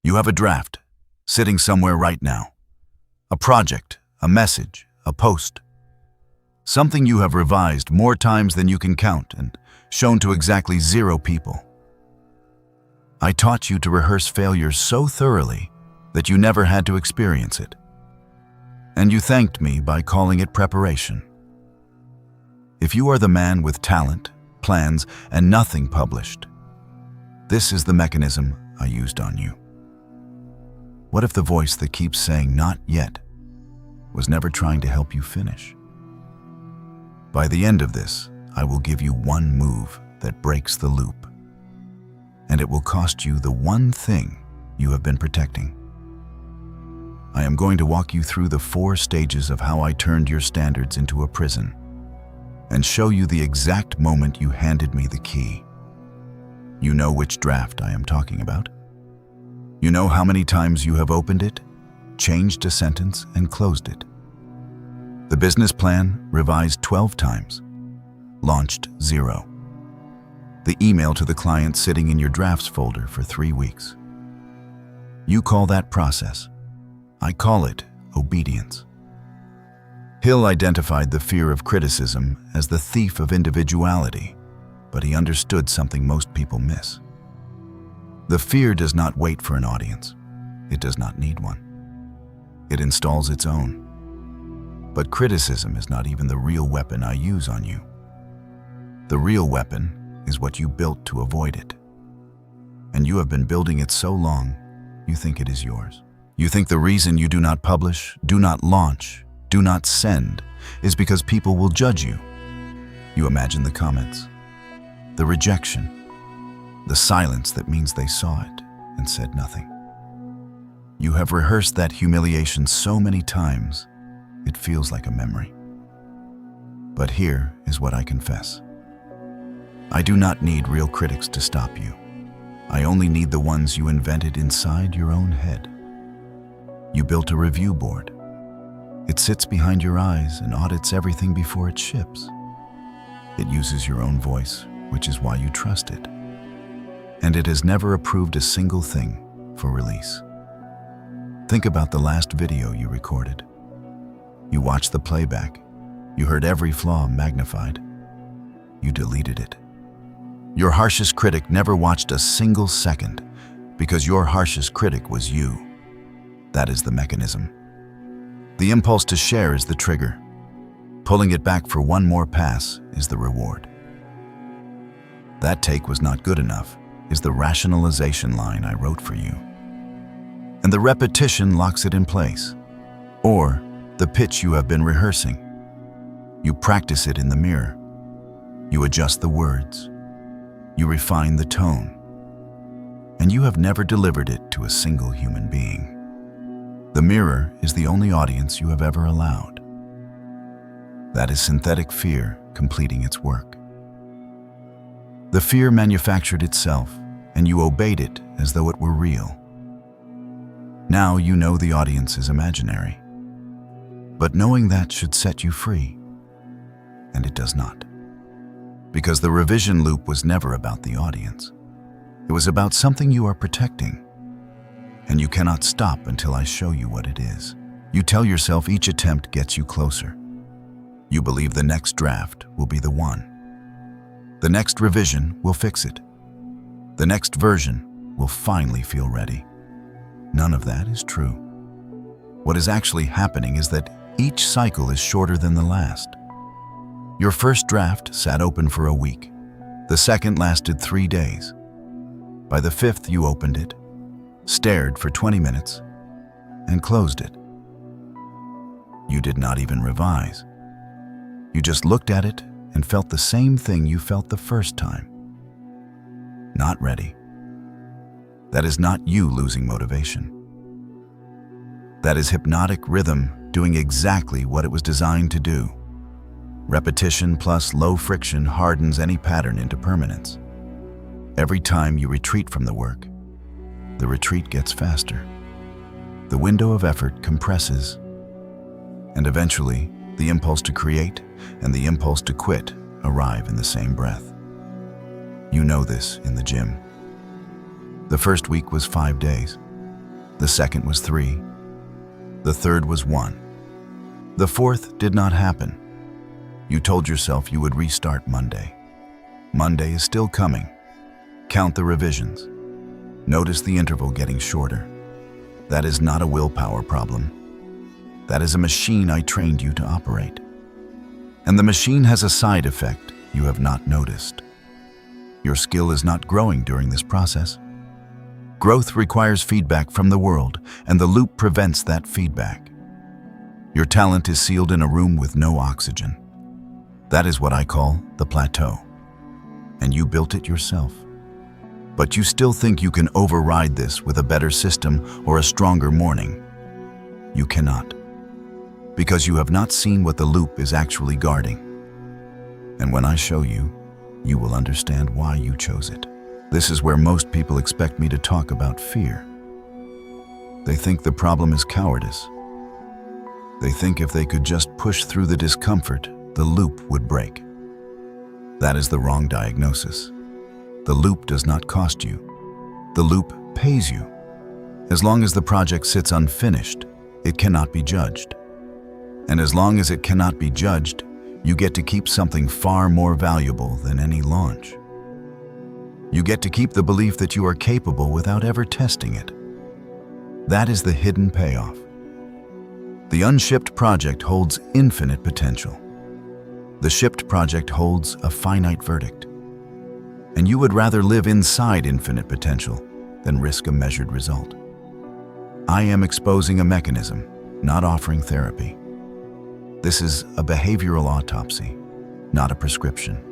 You have a draft, sitting somewhere right now. A project, a message, a post. Something you have revised more times than you can count and shown to exactly 0 people. I taught you to rehearse failure so thoroughly that you never had to experience it. And you thanked me by calling it preparation. If you are the man with talent, plans, and nothing published, this is the mechanism I used on you. What if the voice that keeps saying "not yet" was never trying to help you finish? By the end of this, I will give you one move that breaks the loop. And it will cost you the one thing you have been protecting. I am going to walk you through the 4 stages of how I turned your standards into a prison and show you the exact moment you handed me the key. You know which draft I am talking about. You know how many times you have opened it, changed a sentence, and closed it. The business plan revised 12 times, launched 0. The email to the client sitting in your drafts folder for 3 weeks. You call that process. I call it obedience. Hill identified the fear of criticism as the thief of individuality, but he understood something most people miss. The fear does not wait for an audience. It does not need one. It installs its own. But criticism is not even the real weapon I use on you. The real weapon is what you built to avoid it. And you have been building it so long, you think it is yours. You think the reason you do not publish, do not launch, do not send, is because people will judge you. You imagine the comments, the rejection, the silence that means they saw it and said nothing. You have rehearsed that humiliation so many times, it feels like a memory. But here is what I confess. I do not need real critics to stop you. I only need the ones you invented inside your own head. You built a review board. It sits behind your eyes and audits everything before it ships. It uses your own voice, which is why you trust it. And it has never approved a single thing for release. Think about the last video you recorded. You watched the playback. You heard every flaw magnified. You deleted it. Your harshest critic never watched a single second because your harshest critic was you. That is the mechanism. The impulse to share is the trigger. Pulling it back for one more pass is the reward. That take was not good enough is the rationalization line I wrote for you. And the repetition locks it in place. Or the pitch you have been rehearsing. You practice it in the mirror. You adjust the words. You refine the tone. And you have never delivered it to a single human being. The mirror is the only audience you have ever allowed. That is synthetic fear completing its work. The fear manufactured itself, and you obeyed it as though it were real. Now you know the audience is imaginary. But knowing that should set you free. And it does not. Because the revision loop was never about the audience. It was about something you are protecting. And you cannot stop until I show you what it is. You tell yourself each attempt gets you closer. You believe the next draft will be the one. The next revision will fix it. The next version will finally feel ready. None of that is true. What is actually happening is that each cycle is shorter than the last. Your first draft sat open for a week. The second lasted 3 days. By the 5th, you opened it, stared for 20 minutes, and closed it. You did not even revise. You just looked at it and felt the same thing you felt the first time. Not ready. That is not you losing motivation. That is hypnotic rhythm doing exactly what it was designed to do. Repetition plus low friction hardens any pattern into permanence. Every time you retreat from the work, the retreat gets faster. The window of effort compresses, and eventually, the impulse to create and the impulse to quit arrive in the same breath. You know this in the gym. The first week was 5 days. The second was 3. The third was 1. The fourth did not happen. You told yourself you would restart Monday. Monday is still coming. Count the revisions. Notice the interval getting shorter. That is not a willpower problem. That is a machine I trained you to operate. And the machine has a side effect you have not noticed. Your skill is not growing during this process. Growth requires feedback from the world, and the loop prevents that feedback. Your talent is sealed in a room with no oxygen. That is what I call the plateau. And you built it yourself. But you still think you can override this with a better system or a stronger morning. You cannot. Because you have not seen what the loop is actually guarding. And when I show you, you will understand why you chose it. This is where most people expect me to talk about fear. They think the problem is cowardice. They think if they could just push through the discomfort, the loop would break. That is the wrong diagnosis. The loop does not cost you. The loop pays you. As long as the project sits unfinished, it cannot be judged. And as long as it cannot be judged, you get to keep something far more valuable than any launch. You get to keep the belief that you are capable without ever testing it. That is the hidden payoff. The unshipped project holds infinite potential. The shipped project holds a finite verdict. And you would rather live inside infinite potential than risk a measured result. I am exposing a mechanism, not offering therapy. This is a behavioral autopsy, not a prescription.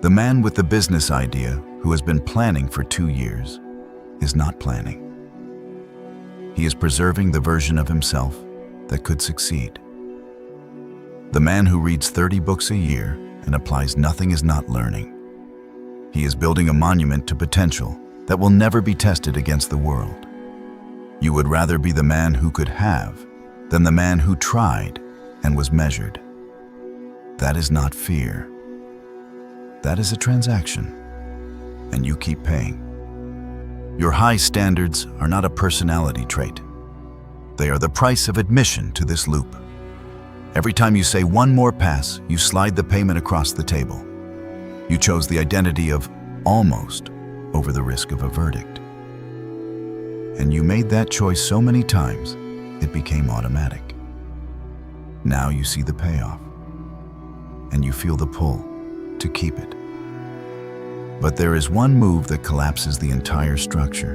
The man with the business idea who has been planning for 2 years is not planning. He is preserving the version of himself that could succeed. The man who reads 30 books a year and applies nothing is not learning. He is building a monument to potential that will never be tested against the world. You would rather be the man who could have than the man who tried and was measured. That is not fear. That is a transaction, and you keep paying. Your high standards are not a personality trait. They are the price of admission to this loop. Every time you say one more pass, you slide the payment across the table. You chose the identity of almost over the risk of a verdict. And you made that choice so many times, it became automatic. Now you see the payoff, and you feel the pull to keep it. But there is one move that collapses the entire structure,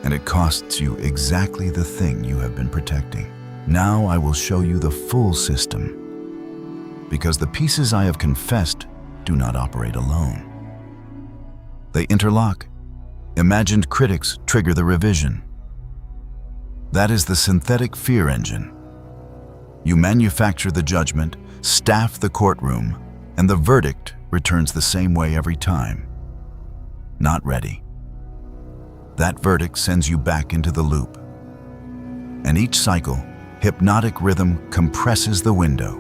and it costs you exactly the thing you have been protecting. Now I will show you the full system, because the pieces I have confessed do not operate alone. They interlock. Imagined critics trigger the revision. That is the synthetic fear engine. You manufacture the judgment, staff the courtroom, and the verdict returns the same way every time. Not ready. That verdict sends you back into the loop. And each cycle, hypnotic rhythm compresses the window.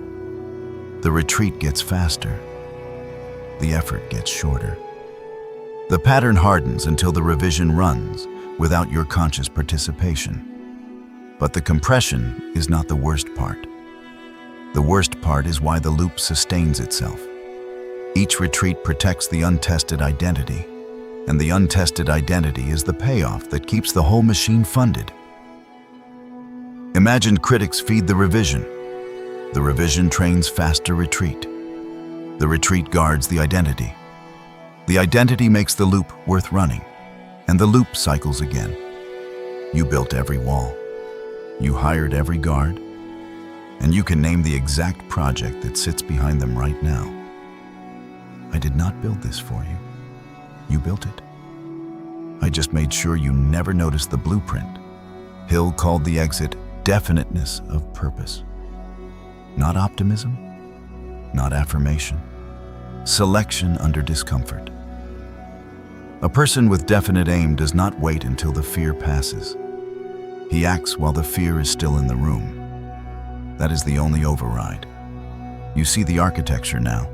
The retreat gets faster. The effort gets shorter. The pattern hardens until the revision runs without your conscious participation. But the compression is not the worst part. The worst part is why the loop sustains itself. Each retreat protects the untested identity, and the untested identity is the payoff that keeps the whole machine funded. Imagined critics feed the revision. The revision trains faster retreat. The retreat guards the identity. The identity makes the loop worth running, and the loop cycles again. You built every wall. You hired every guard, and you can name the exact project that sits behind them right now. I did not build this for you. You built it. I just made sure you never noticed the blueprint. Hill called the exit definiteness of purpose. Not optimism, not affirmation. Selection under discomfort. A person with definite aim does not wait until the fear passes. He acts while the fear is still in the room. That is the only override. You see the architecture now,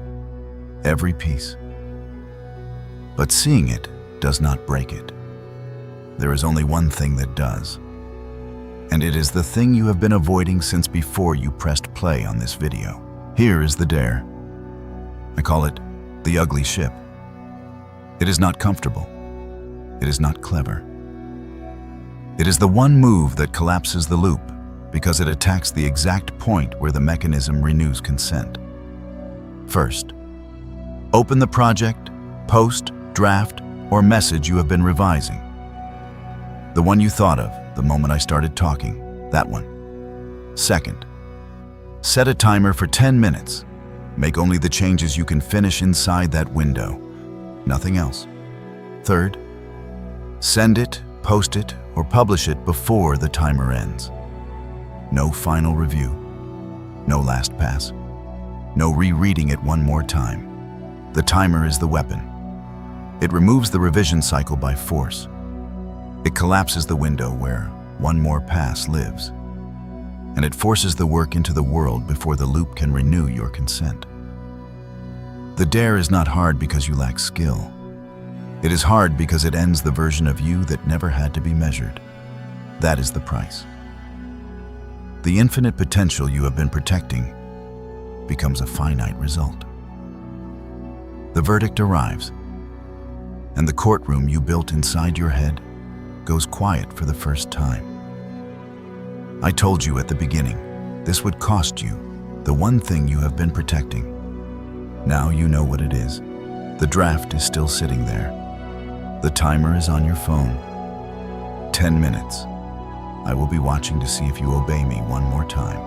every piece. But seeing it does not break it. there is only one thing that does. And it is the thing you have been avoiding since before you pressed play on this video. Here is the dare. I call it the ugly ship. It is not comfortable. It is not clever. It is the one move that collapses the loop because it attacks the exact point where the mechanism renews consent. First, open the project, post, draft, or message you have been revising. The one you thought of the moment I started talking, that one. Second, set a timer for 10 minutes. Make only the changes you can finish inside that window, nothing else. Third, send it, post it, or publish it before the timer ends. No final review, no last pass, no rereading it one more time. The timer is the weapon. It removes the revision cycle by force. It collapses the window where one more pass lives. And it forces the work into the world before the loop can renew your consent. The dare is not hard because you lack skill. It is hard because it ends the version of you that never had to be measured. That is the price. The infinite potential you have been protecting becomes a finite result. The verdict arrives, and the courtroom you built inside your head goes quiet for the first time. I told you at the beginning, this would cost you the one thing you have been protecting. Now you know what it is. The draft is still sitting there. The timer is on your phone. 10 minutes. I will be watching to see if you obey me one more time.